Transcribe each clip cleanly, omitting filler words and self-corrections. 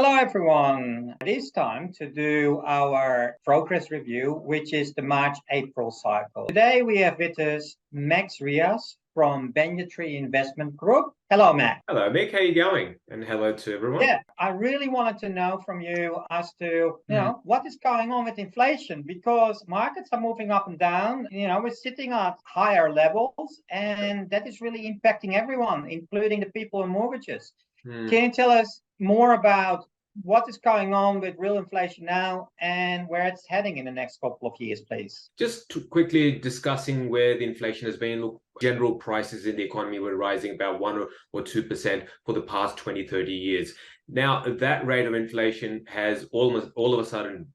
Hello, everyone. It is time to do our progress review, which is the March-April cycle. Today, we have with us Max Rias from Banyan Tree Investment Group. Hello, Max. Hello, Mick. How are you going? And hello to everyone. Yeah, I really wanted to know from you as to, what is going on with inflation, because markets are moving up and down. We're sitting at higher levels, and that is really impacting everyone, including the people in mortgages. Can you tell us more about what is going on with real inflation now and where it's heading in the next couple of years, please? Just quickly discussing where the inflation has been. Look, general prices in the economy were rising about 1 or 2% for the past 20, 30 years. Now, that rate of inflation has almost all of a sudden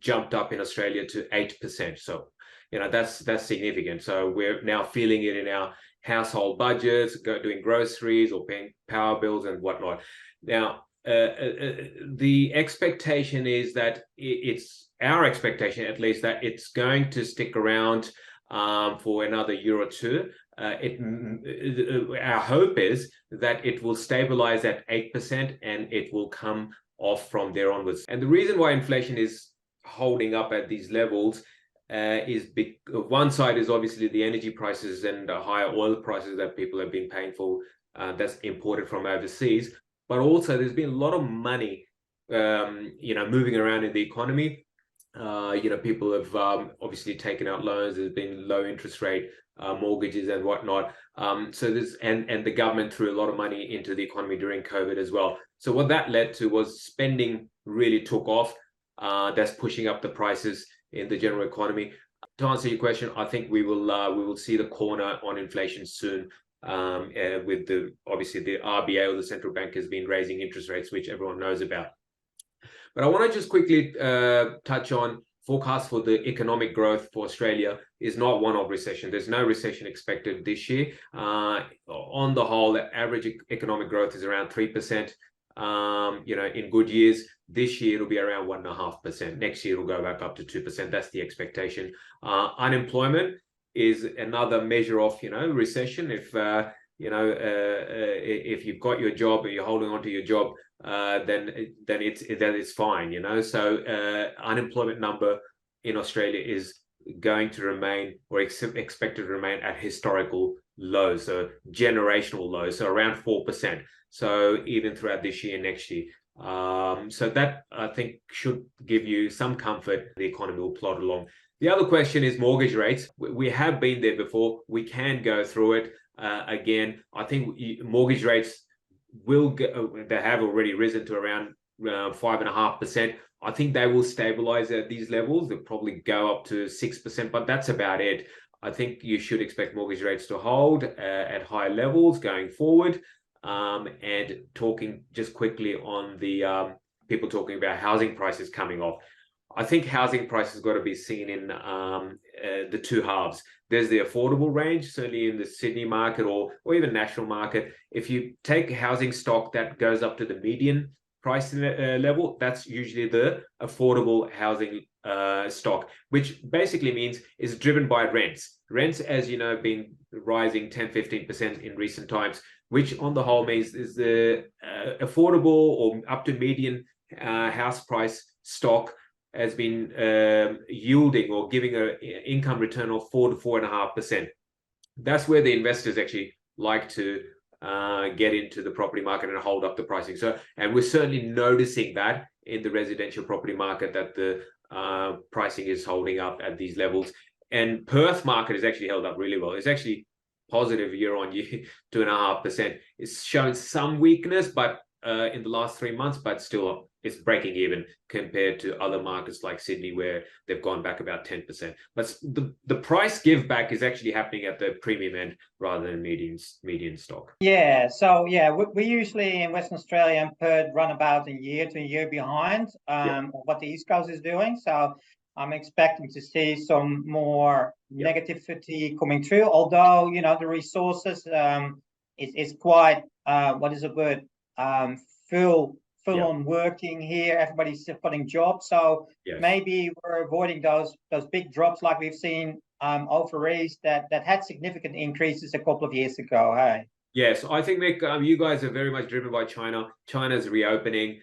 jumped up in Australia to 8%. So, that's significant. So we're now feeling it in our household budgets, doing groceries or paying power bills and whatnot. Now, the expectation is that it's our expectation, at least, that it's going to stick around for another year or two. Our hope is that it will stabilize at 8% and it will come off from there onwards. And the reason why inflation is holding up at these levels is one side is obviously the energy prices and the higher oil prices that people have been paying for, that's imported from overseas. But also there's been a lot of money, moving around in the economy. People have obviously taken out loans. There's been low interest rate mortgages and whatnot. So there's and the government threw a lot of money into the economy during COVID as well. So what that led to was spending really took off. That's pushing up the prices in the general economy. To answer your question, I think we will see the corner on inflation soon. With obviously the RBA, or the central bank, has been raising interest rates, which everyone knows about. But I want to just quickly touch on forecast for the economic growth for Australia is not one of recession. There's no recession expected this year. On the whole, the average economic growth is around 3%. In good years. This year it'll be around 1.5%. Next year it'll go back up to 2%. That's the expectation. Unemployment is another measure of recession. If if you've got your job or you're holding on to your job, then it's fine. So unemployment number in Australia is going to remain, or expected to remain, at historical lows, so generational lows, so around 4%. So even throughout this year and next year. So that, I think, should give you some comfort. The economy will plod along. The other question is mortgage rates. We have been there before. We can go through it again. I think mortgage rates they have already risen to around 5.5%. I think they will stabilize at these levels. They'll probably go up to 6%, but that's about it. I think you should expect mortgage rates to hold at higher levels going forward. And talking just quickly on the people talking about housing prices coming off. I think housing prices got to be seen in the two halves. There's the affordable range, certainly in the Sydney market or even national market. If you take housing stock that goes up to the median price level, that's usually the affordable housing stock, which basically means is driven by rents. Rents, as you know, have been rising 10-15% in recent times, which on the whole means is the affordable or up to median house price stock has been yielding or giving an income return of 4 to 4.5%. That's where the investors actually like to get into the property market and hold up the pricing. So, and we're certainly noticing that in the residential property market, that the pricing is holding up at these levels. And Perth market is actually held up really well. It's actually positive year on year, 2.5%. It's shown some weakness, but in the last 3 months, but still it's breaking even compared to other markets like Sydney, where they've gone back about 10%. But the price give back is actually happening at the premium end rather than median stock. Yeah, so we usually in Western Australia and Perth run about a year to a year behind what the East Coast is doing. So I'm expecting to see some more negativity coming through, although the resources is quite what is a good full on working here. Everybody's putting jobs, so maybe we're avoiding those big drops like we've seen over east that had significant increases a couple of years ago. Hey. Yes, I think, Mick, you guys are very much driven by China. China's reopening.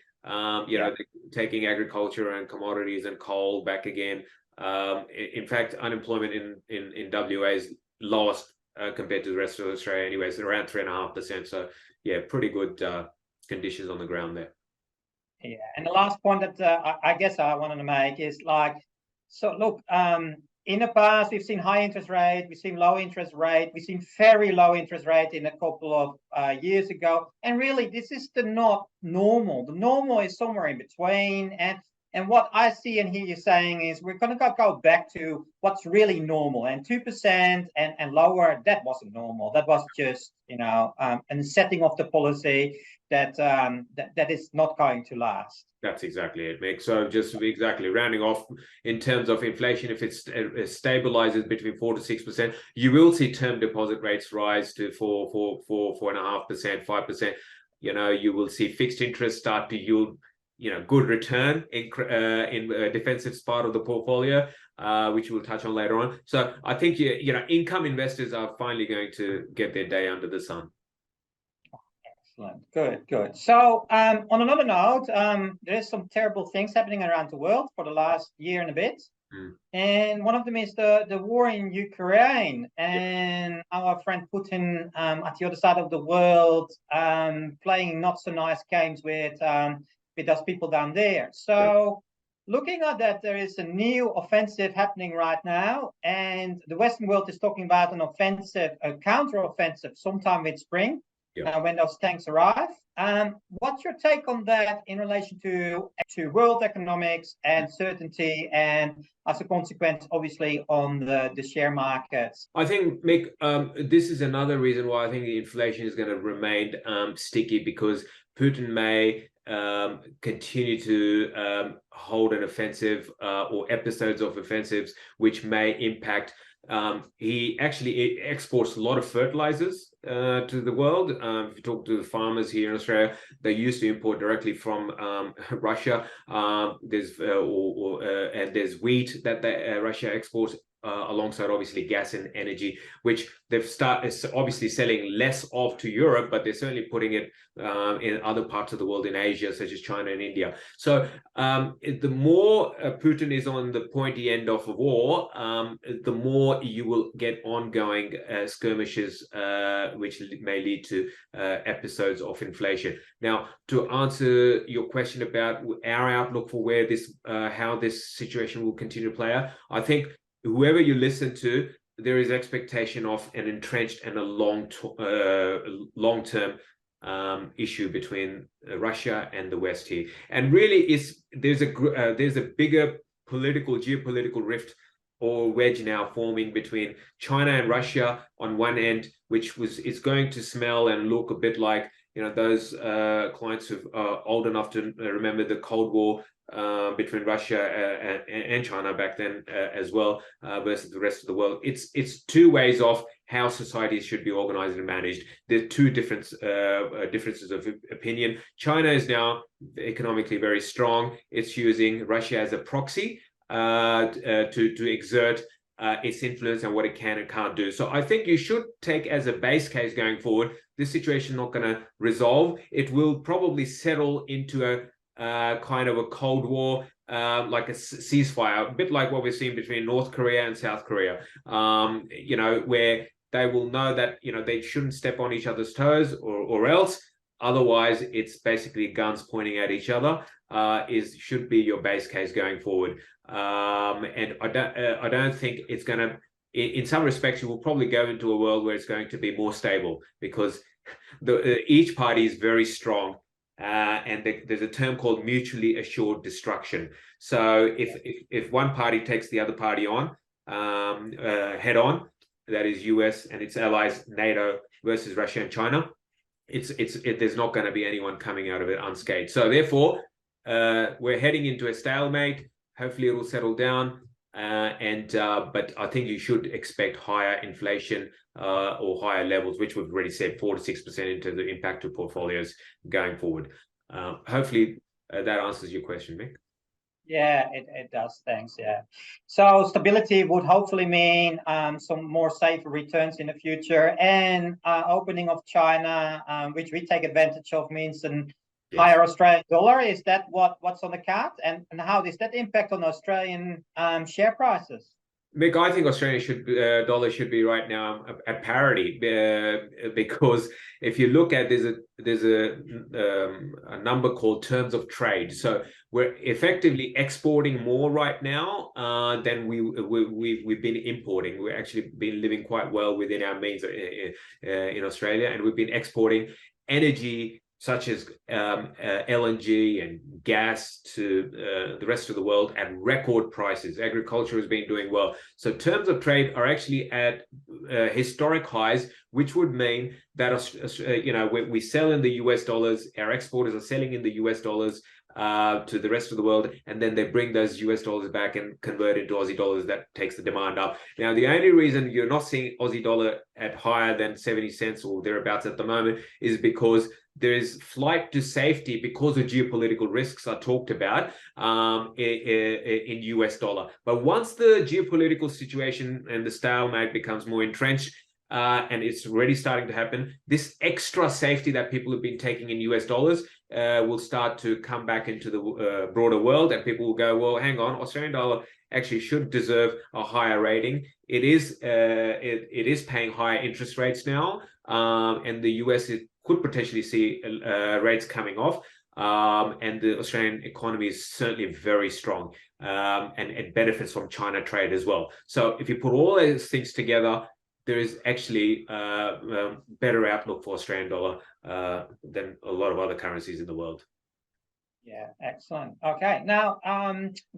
Taking agriculture and commodities and coal back again. In fact, unemployment in WA is lowest compared to the rest of Australia anyways, around 3.5%. So yeah, pretty good conditions on the ground there. Yeah, and the last point that I guess I wanted to make is like, so look, in the past we've seen high interest rate, we've seen low interest rate, we've seen very low interest rate in a couple of years ago, and really this is not normal. The normal is somewhere in between, and what I see and hear you saying is we're going to go back to what's really normal, and 2% and lower, that wasn't normal. That was just, and setting of the policy that that is not going to last. That's exactly it, Mick. So just exactly rounding off in terms of inflation, if it stabilizes between 4 to 6%, you will see term deposit rates rise to 4.5%, 5%. You will see fixed interest start to yield good return in defensive part of the portfolio, which we'll touch on later on. So I think income investors are finally going to get their day under the sun. Excellent. Good. So on another note, there's some terrible things happening around the world for the last year and a bit. And one of them is the war in Ukraine, and our friend Putin at the other side of the world playing not so nice games with those people down there. So looking at that, there is a new offensive happening right now, and the Western world is talking about an offensive, a counter-offensive sometime in spring. When those tanks arrive. What's your take on that in relation to world economics and certainty, and as a consequence, obviously, on the share markets? I think, Mick, this is another reason why I think the inflation is going to remain sticky, because Putin may continue to hold an offensive or episodes of offensives, which may impact. He actually exports a lot of fertilizers to the world. If you talk to the farmers here in Australia, they used to import directly from Russia. There's wheat that Russia exports alongside obviously gas and energy, which they've started obviously selling less of to Europe, but they're certainly putting it in other parts of the world in Asia, such as China and India. So the more Putin is on the pointy end of a war, the more you will get ongoing skirmishes, which may lead to episodes of inflation. Now, to answer your question about our outlook for where this, how this situation will continue to play out, I think whoever you listen to, there is expectation of an entrenched and a long-term issue between Russia and the West here. And really, there's a bigger geopolitical rift or wedge now forming between China and Russia on one end, which is going to smell and look a bit like those clients who are old enough to remember the Cold War between Russia and China back then as well, versus the rest of the world. It's two ways of how societies should be organized and managed. There are two differences of opinion. China is now economically very strong. It's using Russia as a proxy to exert its influence and what it can and can't do. So I think you should take as a base case going forward, this situation is not going to resolve. It will probably settle into a kind of a Cold War, like a ceasefire, a bit like what we're seeing between North Korea and South Korea, where they will know that, they shouldn't step on each other's toes or else. Otherwise, it's basically guns pointing at each other, should be your base case going forward. And I don't think it's going to, in some respects, you will probably go into a world where it's going to be more stable, because each party is very strong. And there's a term called mutually assured destruction. So if one party takes the other party on head on, that is US and its allies, NATO versus Russia and China, there's not going to be anyone coming out of it unscathed. So therefore, we're heading into a stalemate. Hopefully, it'll settle down. But I think you should expect higher inflation or higher levels, which we've already said 4 to 6% into the impact of portfolios going forward. Hopefully that answers your question, Mick. Yeah, it does. Thanks. Yeah. So stability would hopefully mean some more safer returns in the future, and opening of China, which we take advantage of, means an Yes. higher Australian dollar. Is that what's on the card? And how does that impact on Australian share prices? Mick, I think Australia dollar should be right now at parity, because if you look at there's a number called terms of trade. So we're effectively exporting more right now than we've been importing. We've actually been living quite well within our means in Australia, and we've been exporting energy such as LNG and gas to the rest of the world at record prices. Agriculture has been doing well. So terms of trade are actually at historic highs, which would mean that we sell in the US dollars, our exporters are selling in the US dollars to the rest of the world, and then they bring those US dollars back and convert into Aussie dollars. That takes the demand up. Now, the only reason you're not seeing Aussie dollar at higher than 70 cents or thereabouts at the moment is because there is flight to safety because of geopolitical risks are talked about in US dollar. But once the geopolitical situation and the stalemate becomes more entrenched, and it's already starting to happen, this extra safety that people have been taking in US dollars will start to come back into the broader world, and people will go, well, hang on, Australian dollar actually should deserve a higher rating. It is paying higher interest rates now, and the US could potentially see rates coming off. And the Australian economy is certainly very strong, and it benefits from China trade as well. So if you put all those things together, there is actually a better outlook for Australian dollar than a lot of other currencies in the world. Yeah, excellent. Okay, now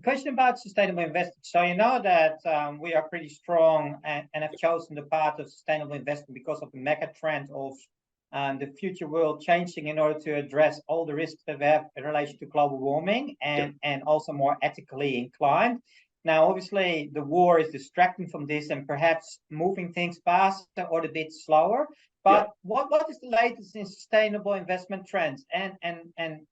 question about sustainable investing. So you know that we are pretty strong and have chosen the path of sustainable investing because of the mega trend of the future world changing in order to address all the risks that we have in relation to global warming and also more ethically inclined. Now, obviously, the war is distracting from this and perhaps moving things faster or a bit slower. But what is the latest in sustainable investment trends and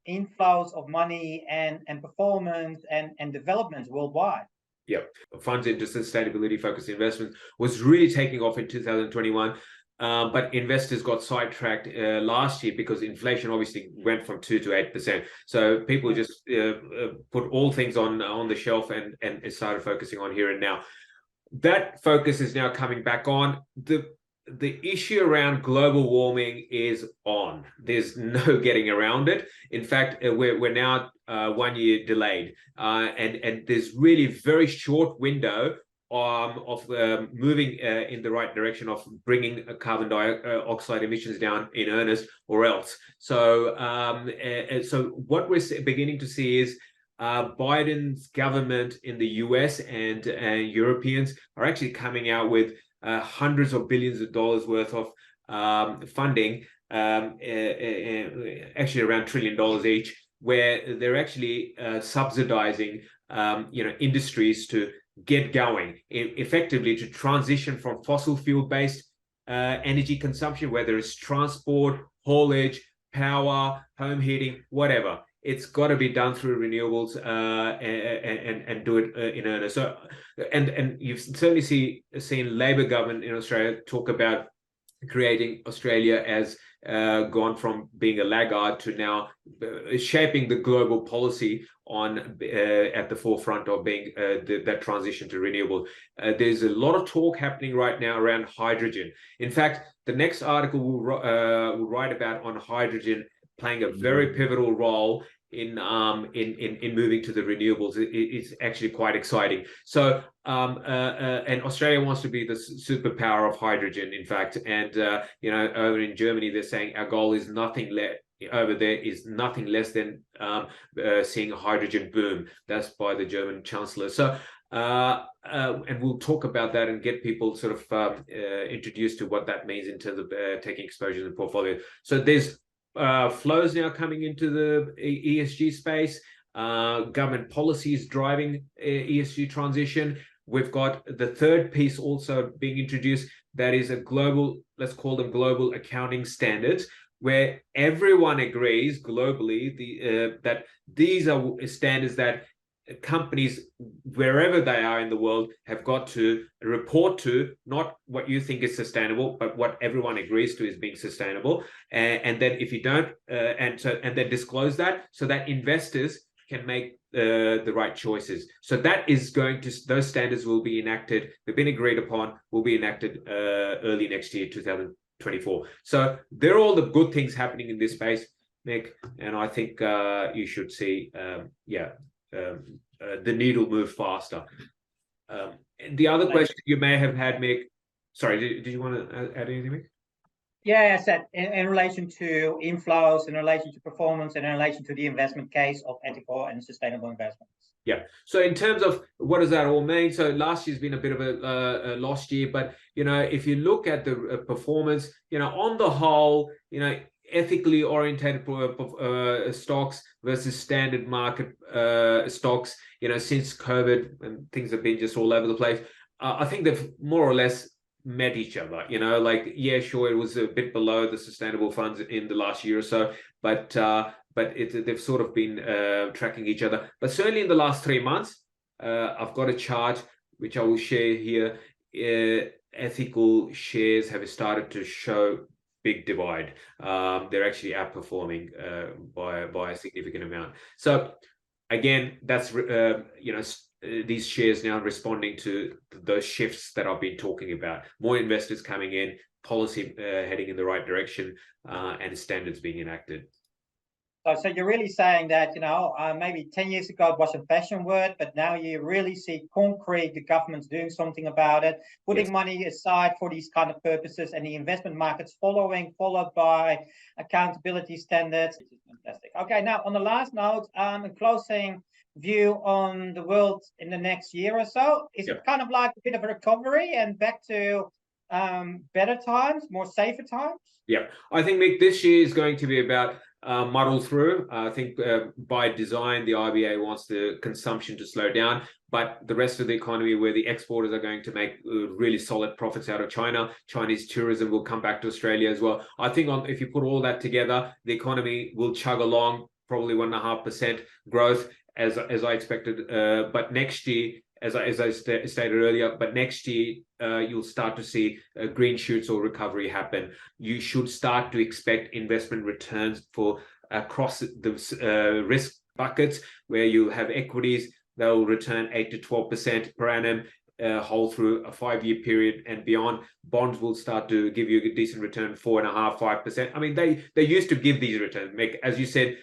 inflows of money and performance and developments worldwide? Yeah, funds into sustainability focused investments was really taking off in 2021. But investors got sidetracked last year because inflation obviously went from 2 to 8%. So people just put all things on the shelf and started focusing on here and now. That focus is now coming back on. The issue around global warming is on. There's no getting around it. In fact, we're now 1 year delayed, and there's really very short window of moving in the right direction of bringing carbon dioxide emissions down in earnest, or else. So what we're beginning to see is Biden's government in the US and Europeans are actually coming out with hundreds of billions of dollars worth of funding, actually around $1 trillion each, where they're actually subsidizing industries to get going, effectively to transition from fossil fuel-based energy consumption, whether it's transport, haulage, power, home heating, whatever. It's got to be done through renewables and do it in earnest. So, and you've certainly seen Labor government in Australia talk about creating Australia as gone from being a laggard to now shaping the global policy on at the forefront of being that transition to renewable. There's a lot of talk happening right now around hydrogen. In fact, the next article we'll write about on hydrogen playing a very pivotal role in moving to the renewables. It's actually quite exciting. So and Australia wants to be the superpower of hydrogen, in fact. And over in Germany, they're saying our goal is nothing less than seeing a hydrogen boom. That's by the German Chancellor. So and we'll talk about that and get people sort of introduced to what that means in terms of taking exposure in the portfolio. So there's flows now coming into the ESG space. Government policies driving ESG transition. We've got the third piece also being introduced, that is a global, let's call them global accounting standards, where everyone agrees globally that these are standards that companies, wherever they are in the world, have got to report to not what you think is sustainable, but what everyone agrees to is being sustainable. And then if you don't, and then disclose that so that investors can make the right choices. So that is going to, those standards will be enacted. They've been agreed upon, will be enacted early next year, 2024. So they're all the good things happening in this space, Nick, and I think you should see, the needle move faster. And the other question you may have had, Mick, sorry, did you want to add anything, Mick? Yeah, I said in relation to inflows, in relation to performance, and in relation to the investment case of ethical and sustainable investments. Yeah. So in terms of what does that all mean? So last year's been a bit of a lost year, but if you look at the performance, on the whole, ethically oriented stocks versus standard market stocks, since COVID and things have been just all over the place, I think they've more or less met each other. Yeah, sure, it was a bit below the sustainable funds in the last year or so, but they've sort of been tracking each other. But certainly in the last 3 months, I've got a chart which I will share here. Ethical shares have started to show big divide. They're actually outperforming by a significant amount. So again, that's these shares now responding to those shifts that I've been talking about. More investors coming in, policy heading in the right direction, and standards being enacted. So you're really saying that, maybe 10 years ago it was a fashion word, but now you really see concrete, the government's doing something about it, putting money aside for these kind of purposes, and the investment markets followed by accountability standards. Which is fantastic. Okay, now on the last note, a closing view on the world in the next year or so. Is it kind of like a bit of a recovery and back to better times, more safer times? Yeah, I think, Mick, this year is going to be about muddle through. I think by design, the RBA wants the consumption to slow down, but the rest of the economy, where the exporters are going to make really solid profits out of China, Chinese tourism will come back to Australia as well. I think if you put all that together, the economy will chug along, probably 1.5% growth as I expected. But next year, as I stated earlier, but next year you'll start to see green shoots or recovery happen. You should start to expect investment returns for across the risk buckets, where you have equities that will return 8 to 12% per annum, hold through a 5-year period and beyond. Bonds will start to give you a decent return, 4.5%, 5%. I mean, they used to give these returns. As you said,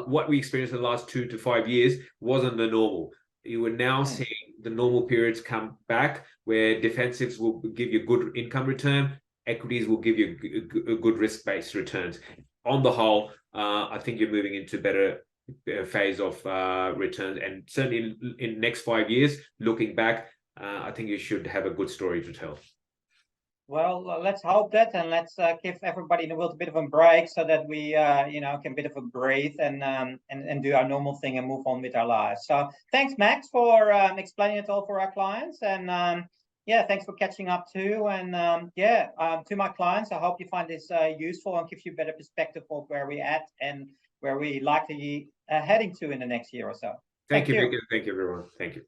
what we experienced in the last 2 to 5 years wasn't the normal. You are now seeing the normal periods come back, where defensives will give you good income return, equities will give you a good risk-based returns. On the whole, I think you're moving into better phase of returns, and certainly in the next 5 years, looking back, I think you should have a good story to tell. Well, let's hope that, and let's give everybody in the world a bit of a break, so that we, can bit of a breathe and do our normal thing and move on with our lives. So thanks, Max, for explaining it all for our clients, and thanks for catching up too. And to my clients, I hope you find this useful and gives you a better perspective of where we're at and where we likely heading to in the next year or so. Thank you, everyone. Thank you.